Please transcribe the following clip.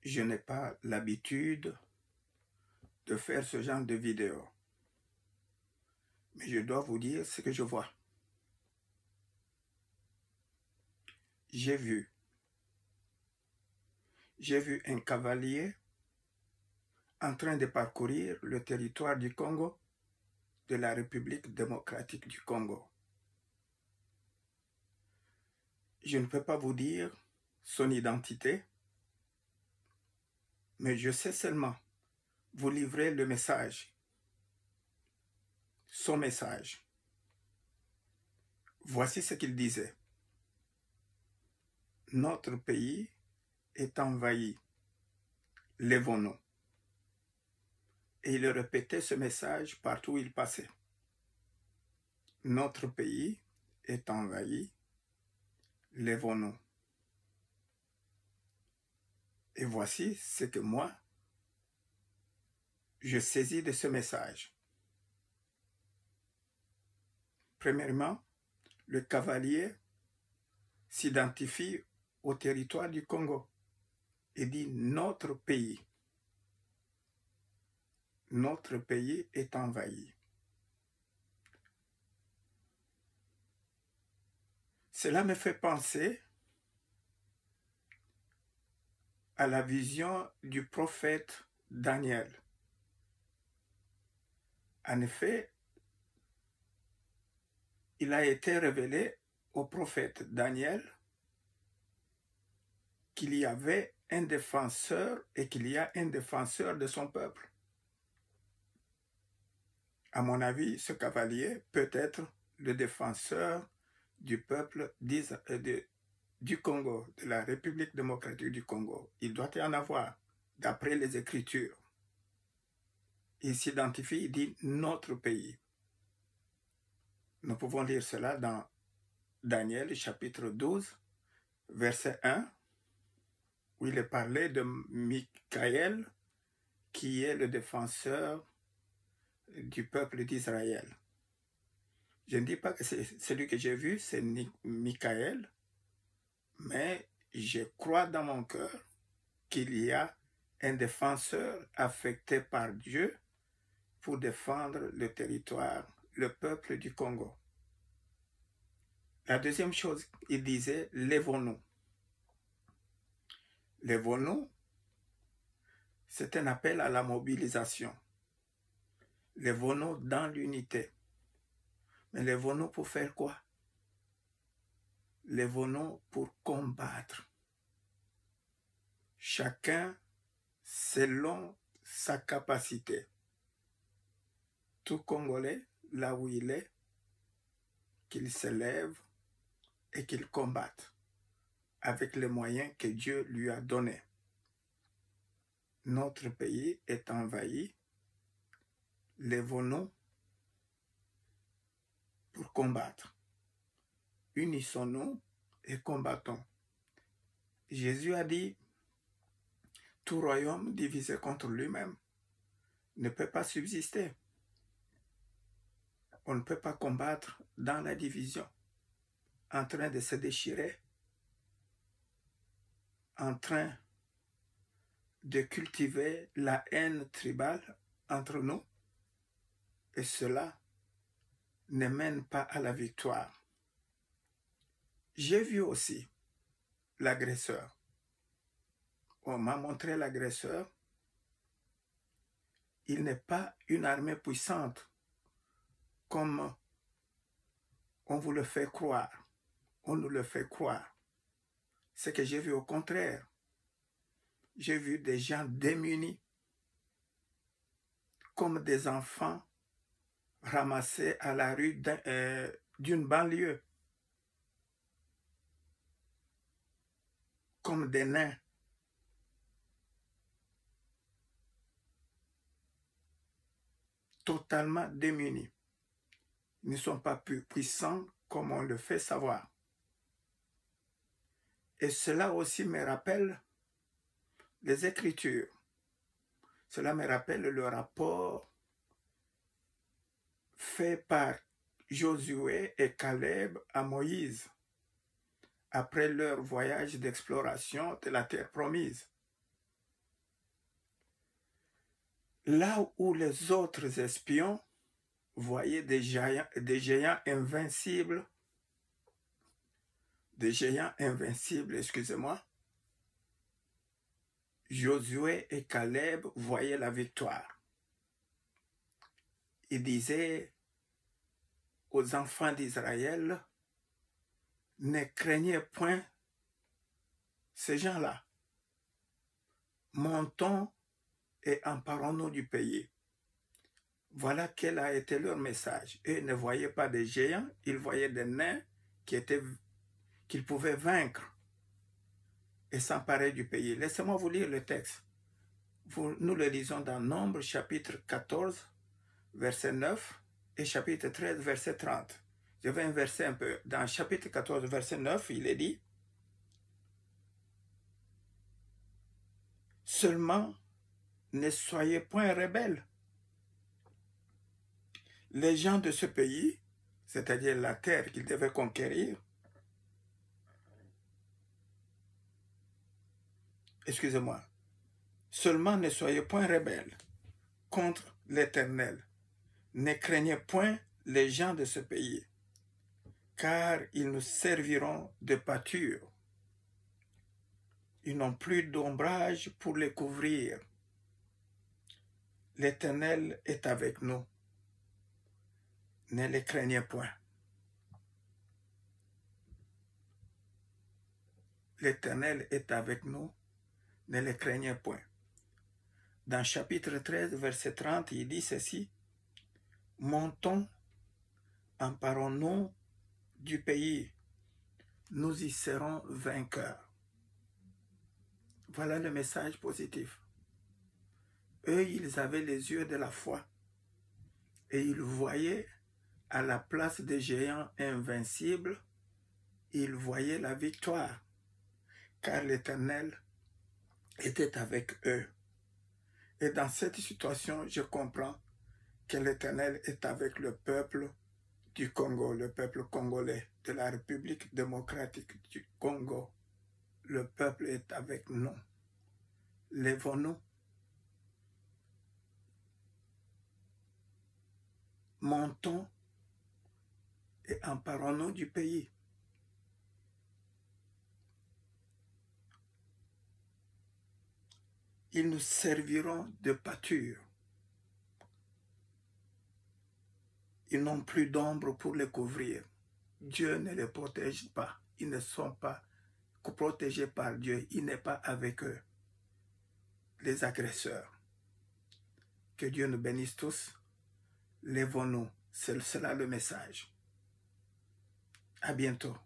Je n'ai pas l'habitude de faire ce genre de vidéo. Mais je dois vous dire ce que je vois. J'ai vu un cavalier en train de parcourir le territoire du Congo, de la République démocratique du Congo. Je ne peux pas vous dire son identité, mais je sais seulement vous livrer le message, son message. Voici ce qu'il disait. Notre pays est envahi. Lèvons-nous. Et il répétait ce message partout où il passait. Notre pays est envahi. Lèvons-nous. Et voici ce que moi, je saisis de ce message. Premièrement, le cavalier s'identifie au territoire du Congo et dit notre pays. Notre pays est envahi. Cela me fait penser à la vision du prophète Daniel. En effet, il a été révélé au prophète Daniel qu'il y avait un défenseur et qu'il y a un défenseur de son peuple. À mon avis, ce cavalier peut être le défenseur du peuple du Congo, de la République démocratique du Congo. Il doit y en avoir, d'après les Écritures. Il s'identifie, il dit notre pays. Nous pouvons lire cela dans Daniel chapitre 12, verset 1, où il est parlé de Michaël, qui est le défenseur du peuple d'Israël. Je ne dis pas que c'est celui que j'ai vu, c'est Michaël, mais je crois dans mon cœur qu'il y a un défenseur affecté par Dieu pour défendre le territoire, le peuple du Congo. La deuxième chose, il disait, lèvons-nous. Lèvons-nous, c'est un appel à la mobilisation. Lèvons-nous dans l'unité. Mais lèvons-nous pour faire quoi? Lèvons-nous pour combattre. Chacun selon sa capacité. Tout Congolais, là où il est, qu'il se lève et qu'il combatte avec les moyens que Dieu lui a donnés. Notre pays est envahi. Lèvons-nous pour combattre. Unissons-nous et combattons. Jésus a dit, tout royaume divisé contre lui-même ne peut pas subsister. On ne peut pas combattre dans la division, en train de se déchirer, en train de cultiver la haine tribale entre nous, et cela ne mène pas à la victoire. J'ai vu aussi l'agresseur. On m'a montré l'agresseur. Il n'est pas une armée puissante comme on vous le fait croire. On nous le fait croire. Ce que j'ai vu au contraire. J'ai vu des gens démunis comme des enfants ramassés à la rue d'une banlieue. Comme des nains. Totalement démunis. Ils ne sont pas plus puissants comme on le fait savoir. Et cela aussi me rappelle les Écritures. Cela me rappelle le rapport fait par Josué et Caleb à Moïse après leur voyage d'exploration de la terre promise. Là où les autres espions voyaient des géants invincibles, excusez-moi, Josué et Caleb voyaient la victoire. Ils disaient aux enfants d'Israël, ne craignez point ces gens-là. Montons et emparons-nous du pays. Voilà quel a été leur message. Eux ne voyaient pas des géants, ils voyaient des nains qu'ils pouvaient vaincre et s'emparer du pays. Laissez-moi vous lire le texte. Nous le lisons dans Nombre, chapitre 14, verset 9 et chapitre 13, verset 30. Je vais inverser un peu. Dans chapitre 14, verset 9, il est dit « Seulement, ne soyez point rebelles. Les gens de ce pays, c'est-à-dire la terre qu'ils devaient conquérir, excusez-moi, seulement ne soyez point rebelles contre l'Éternel. Ne craignez point les gens de ce pays, car ils nous serviront de pâture. Ils n'ont plus d'ombrage pour les couvrir. L'Éternel est avec nous. Ne les craignez point. L'Éternel est avec nous. Ne les craignez point. Dans chapitre 13, verset 30, il dit ceci. Montons, emparons-nous du pays. Nous y serons vainqueurs. Voilà le message positif. Eux, ils avaient les yeux de la foi. Et ils voyaient à la place des géants invincibles, ils voyaient la victoire, car l'Éternel était avec eux. Et dans cette situation, je comprends que l'Éternel est avec le peuple du Congo, le peuple congolais, de la République démocratique du Congo. Le peuple est avec nous. Lèvons-nous. Montons et emparons-nous du pays. Ils nous serviront de pâture. Ils n'ont plus d'ombre pour les couvrir. Dieu ne les protège pas. Ils ne sont pas protégés par Dieu. Il n'est pas avec eux. Les agresseurs. Que Dieu nous bénisse tous. Lèvons-nous. C'est cela le message. À bientôt.